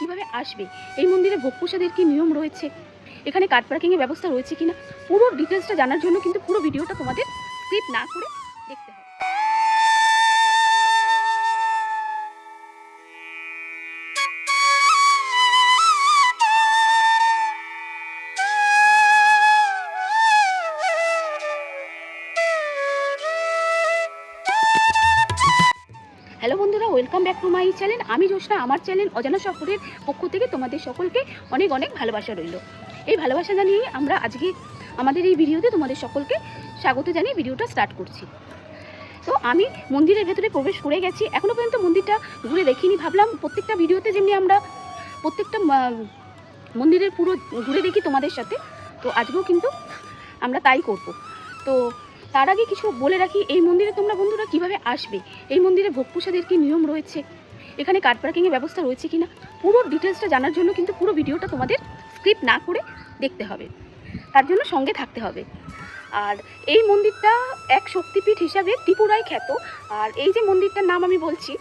কিভাবে আসবে, এই মন্দিরে ভোগ প্রসাদের কি নিয়ম রয়েছে, এখানে কার পার্কিংয়ের ব্যবস্থা রয়েছে কিনা, পুরো ডিটেলসটা জানার জন্য কিন্তু পুরো ভিডিওটা তোমাদের স্কিপ না করে দেখতে হবে। হ্যালো বন্ধুরা, welcome back to my channel. আমি জোসনা, আমার চ্যানেল অজানা শহরের পক্ষ থেকে তোমাদের সকলকে অনেক অনেক ভালোবাসা রইল। এই ভালোবাসা জানিয়ে আমরা আজকে আমাদের এই ভিডিওতে তোমাদের সকলকে স্বাগত জানিয়ে ভিডিওটা স্টার্ট করছি। তো আমি মন্দিরের ভেতরে প্রবেশ করে গেছি, এখনও পর্যন্ত মন্দিরটা ঘুরে দেখিনি। ভাবলাম প্রত্যেকটা ভিডিওতে যেমনি আমরা প্রত্যেকটা মন্দিরের পুরো ঘুরে দেখি তোমাদের সাথে, তো আজকেও কিন্তু আমরা তাই করব। তো তার আগে কিছু বলে রাখি, এই মন্দিরে তোমরা বন্ধুরা কিভাবে আসবে, এই মন্দিরে ভোগ প্রসাদের কি নিয়ম রয়েছে, এখানে কার পার্কিংয়ের ব্যবস্থা রয়েছে কিনা, পুরো ডিটেলসটা জানার জন্য কিন্তু পুরো ভিডিওটা তোমাদের স্কিপ না করে দেখতে হবে, তার জন্য সঙ্গে থাকতে হবে। আর এই মন্দিরটা এক শক্তিপীঠ হিসাবে ত্রিপুরায় খ্যাত। আর এই যে মন্দিরটার নাম আমি বলছি,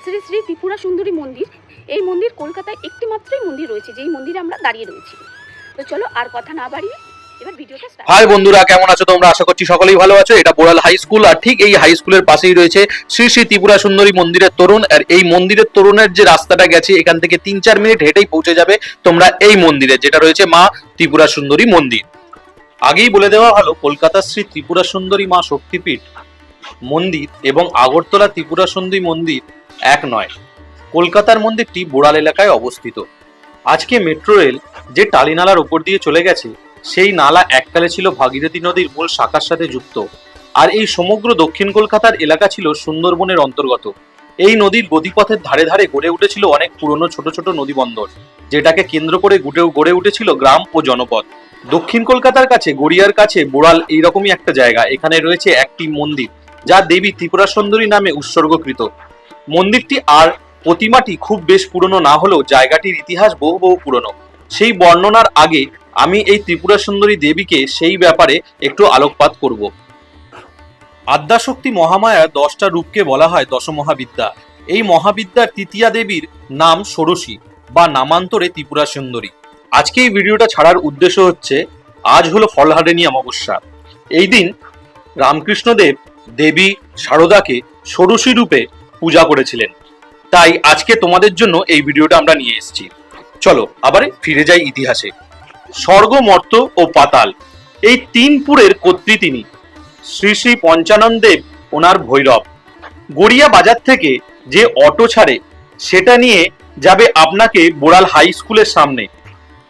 শ্রী শ্রী ত্রিপুরা সুন্দরী মন্দির। এই মন্দির কলকাতায় একটি মাত্রই মন্দির রয়েছে, যেই মন্দিরে আমরা দাঁড়িয়ে রয়েছি। তো চলো আর কথা না বাড়িয়ে এবার ভিডিওটা স্টার্ট। হাই বন্ধুরা, কেমন আছো তোমরা? আশা করছি সকলেই ভালো আছো। এটা বোড়াল হাই স্কুল, আর ঠিক এই হাই স্কুলের পাশেই রয়েছে শ্রী শ্রী ত্রিপুরা সুন্দরী মন্দিরের তোরণ। আর এই মন্দিরের তোরণের যে রাস্তাটা গেছে, এখান থেকে 3-4 মিনিট হেঁটেই পৌঁছে যাবে তোমরা এই মন্দিরে, যেটা রয়েছে মা ত্রিপুরা সুন্দরী মন্দির। আগেই বলে দেওয়া হলো, কলকাতার শ্রী ত্রিপুরা সুন্দরী মা শক্তিপীঠ মন্দির এবং আগরতলা ত্রিপুরা সুন্দরী মন্দির এক নয়। কলকাতার মন্দিরটি বোড়াল এলাকায় অবস্থিত। আজকে মেট্রো রেল যে টালিনালার উপর দিয়ে চলে গেছে, সেই নালা এককালে ছিল ভাগীরথী নদীর মূল শাখার সাথে যুক্ত। আর এই সমগ্র দক্ষিণ কলকাতার এলাকা ছিল সুন্দরবনের অন্তর্গত। এই নদীর গতিপথের ধারে ধারে গড়ে উঠেছিল অনেক পুরনো ছোট ছোট নদীবন্দর, যেটাকে কেন্দ্র করে গড়ে উঠেছিল গ্রাম ও জনপদ। দক্ষিণ কলকাতার কাছে গড়িয়ার কাছে বোড়াল এইরকমই একটা জায়গা। এখানে রয়েছে একটি মন্দির, যা দেবী ত্রিপুরা সুন্দরী নামে উৎসর্গকৃত। মন্দিরটি আর প্রতিমাটি খুব বেশ পুরনো না হলেও জায়গাটির ইতিহাস বহু বহু পুরনো। সেই বর্ণনার আগে আমি এই ত্রিপুরা সুন্দরী দেবীকে সেই ব্যাপারে একটু আলোকপাত করব। আদ্যাশক্তি মহামায়ার 10টা রূপকে বলা হয় দশমহাবিদ্যা। এই মহাবিদ্যার তৃতীয়া দেবীর নাম ষোড়শী বা নামান্তরে ত্রিপুরা সুন্দরী। আজকে এই ভিডিওটা ছাড়ার উদ্দেশ্য হচ্ছে, আজ হলো ফলহারিণী অমাবস্যা। এই দিন রামকৃষ্ণদেব দেবী শারদাকে ষোড়শী রূপে পূজা করেছিলেন। তাই আজকে তোমাদের জন্য এই ভিডিওটা আমরা নিয়ে এসেছি। চলো আবার ফিরে যাই ইতিহাসে। স্বর্গ, মর্ত ও পাতাল, এই 3 পুরের কর্ত্রী তিনি। শ্রী শ্রী পঞ্চাননদেব ওনার ভৈরব। গড়িয়া বাজার থেকে যে অটো ছাড়ে, সেটা নিয়ে যাবে আপনাকে বোড়াল হাই স্কুলের সামনে।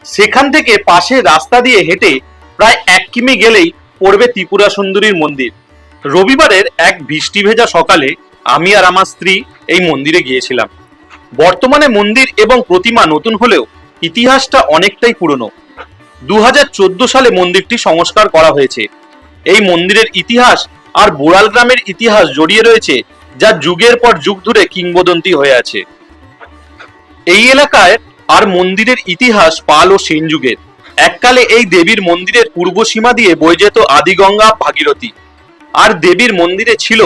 সেখান থেকে পাশে রাস্তা দিয়ে হেঁটে প্রায় 1 কিমি গেলেই পড়বে ত্রিপুরা সুন্দরীর মন্দির। রবিবারের এক বৃষ্টি ভেজা সকালে আমি আর আমার স্ত্রী এই মন্দিরে গিয়েছিলাম। বর্তমানে মন্দির এবং প্রতিমা নতুন হলেও ইতিহাসটা অনেকটাই পুরনো। 2014 সালে মন্দিরটি সংস্কার করা হয়েছে। এই মন্দিরের ইতিহাস আর বোড়াল গ্রামের ইতিহাস জড়িয়ে রয়েছে, যা যুগের পর যুগ ধরে কিংবদন্তি হয়ে আছে। এই এলাকায় আর মন্দিরের ইতিহাস পাল ও সেন যুগের। এককালে এই দেবীর মন্দিরের পূর্ব সীমা দিয়ে বয়ে যেত আদিগঙ্গা ভাগীরথী। আর দেবীর মন্দিরে ছিল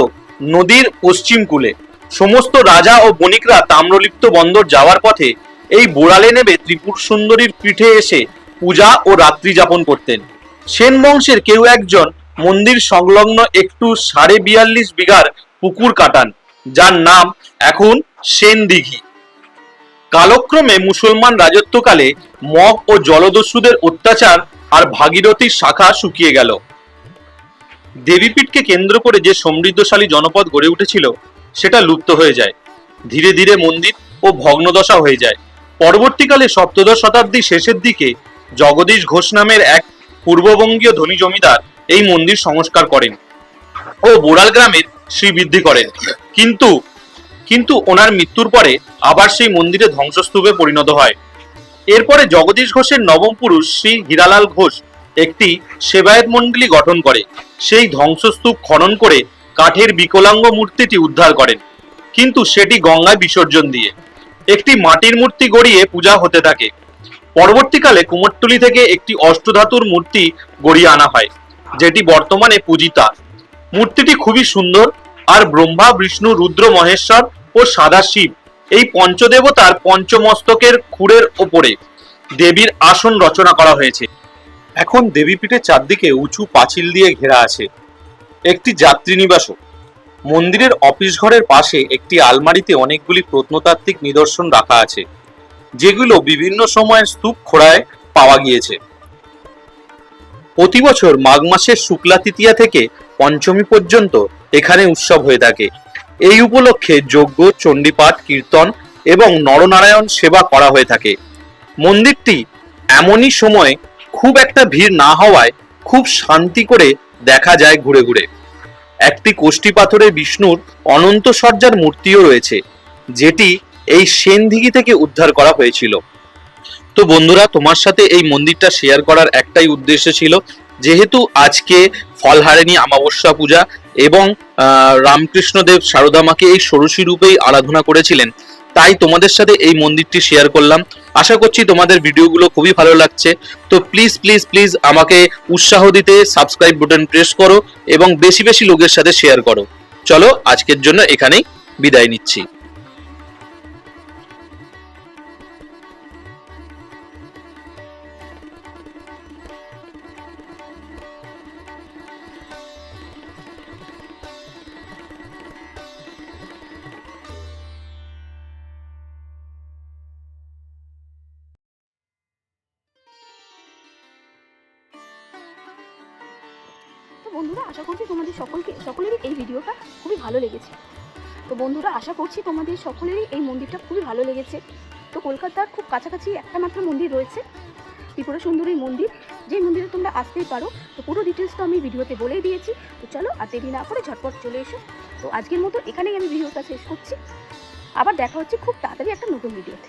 নদীর পশ্চিম কূলে। সমস্ত রাজা ও বণিকরা তাম্রলিপ্ত বন্দর যাওয়ার পথে এই বোড়ালে নেমে ত্রিপুর সুন্দরীর পীঠে এসে পূজা ও রাত্রি যাপন করতেন। সেন বংশের কেউ একজন মন্দির সংলগ্ন একটু 42.5 বিঘার পুকুর কাটান, যার নাম এখন সেন দিঘি। কালক্রমে মুসলমান রাজত্বকালে মগ ও জলদস্যুদের অত্যাচার আর ভাগীরথীর শাখা শুকিয়ে গেল। দেবীপীঠকে কেন্দ্র করে যে সমৃদ্ধশালী জনপদ গড়ে উঠেছিল, সেটা লুপ্ত হয়ে যায়। ধীরে ধীরে মন্দির ও ভগ্নদশা হয়ে যায়। পরবর্তীকালে সপ্তদশ শতাব্দীর শেষের দিকে জগদীশ ঘোষ নামের এক পূর্ববঙ্গীয় ধনী জমিদার এই মন্দির সংস্কার করেন ও বোড়াল গ্রামের শ্রীবৃদ্ধি করেন। কিন্তু ওনার মৃত্যুর পরে আবার সেই মন্দিরে ধ্বংসস্তূপে পরিণত হয়। এরপরে জগদীশ ঘোষের নবম পুরুষ শ্রী হীরালাল ঘোষ একটি সেবায়েত মণ্ডলী গঠন করে সেই ধ্বংসস্তূপ খনন করে কাঠের বিকলাঙ্গ মূর্তিটি উদ্ধার করেন, কিন্তু সেটি গঙ্গায় বিসর্জন দিয়ে একটি মাটির মূর্তি গড়িয়ে পূজা হতে থাকে। পরবর্তীকালে কুমোরটুলি থেকে একটি অষ্টধাতুর মূর্তি গড়িয়ে আনা হয়, যেটি বর্তমানে পূজিতা। মূর্তিটি খুবই সুন্দর, আর ব্রহ্মা, বিষ্ণু, রুদ্র, মহেশ্বর ও সাদা শিব এই পঞ্চদেবতার পঞ্চমস্তকের খুরের ওপরে দেবীর আসন রচনা করা হয়েছে। এখন দেবীপীঠের চারদিকে উঁচু পাঁচিল দিয়ে ঘেরা আছে একটি যাত্রী নিবাসও। মন্দিরের অফিস ঘরের পাশে একটি আলমারিতে অনেকগুলি প্রত্নতাত্ত্বিক নিদর্শন রাখা আছে, যেগুলো বিভিন্ন সময়ের স্তূপ খোঁড়ায় পাওয়া গিয়েছে। প্রতি বছর মাঘ মাসের শুক্লা তৃতীয়া থেকে পঞ্চমী পর্যন্ত এখানে উৎসব হয়ে থাকে। এই উপলক্ষে যজ্ঞ, চণ্ডীপাঠ, কীর্তন এবং নরনারায়ণ সেবা করা হয়ে থাকে। মন্দিরটি এমনই সময় খুব একটা ভিড় না হওয়ায় খুব শান্তি করে দেখা যায় ঘুরে ঘুরে। একটি কোষ্ঠী পাথরের বিষ্ণুর অনন্ত সজ্জার মূর্তিও রয়েছে, যেটি এই সেনদিঘি থেকে উদ্ধার করা হয়েছিল। তো বন্ধুরা, তোমার সাথে এই মন্দিরটা শেয়ার করার একটাই উদ্দেশ্য ছিল, যেহেতু আজকে ফলহারিণী অমাবস্যা পূজা এবং রামকৃষ্ণদেব সারদা মাকে এই ষোড়শী রূপেই আরাধনা করেছিলেন, তাই তোমাদের সাথে এই মন্দিরটি শেয়ার করলাম। আশা করছি তোমাদের ভিডিওগুলো খুবই ভালো লাগছে। তো প্লিজ প্লিজ প্লিজ আমাকে উৎসাহ দিতে সাবস্ক্রাইব বাটন প্রেস করো এবং বেশি বেশি লোকের সাথে শেয়ার করো। চলো আজকের জন্য এখানেই বিদায় নিচ্ছি। তো বন্ধুরা, আশা করছি তোমাদের সকলেরই এই ভিডিওটা খুবই ভালো লেগেছে। তো বন্ধুরা, আশা করছি তোমাদের সকলেরই এই মন্দিরটা খুবই ভালো লেগেছে। তো কলকাতার খুব কাছাকাছি একটা মাত্র মন্দির রয়েছে, ত্রিপুরা সুন্দরী মন্দির, যে মন্দিরে তোমরা আসতেই পারো। তো পুরো ডিটেলস তো আমি ভিডিওতে বলেই দিয়েছি। তো চলো আর দেরি না করে ঝটপট চলে এসো। তো আজকের মতো এখানেই আমি ভিডিওটা শেষ করছি। আবার দেখা হচ্ছে খুব তাড়াতাড়ি একটা নতুন ভিডিওতে।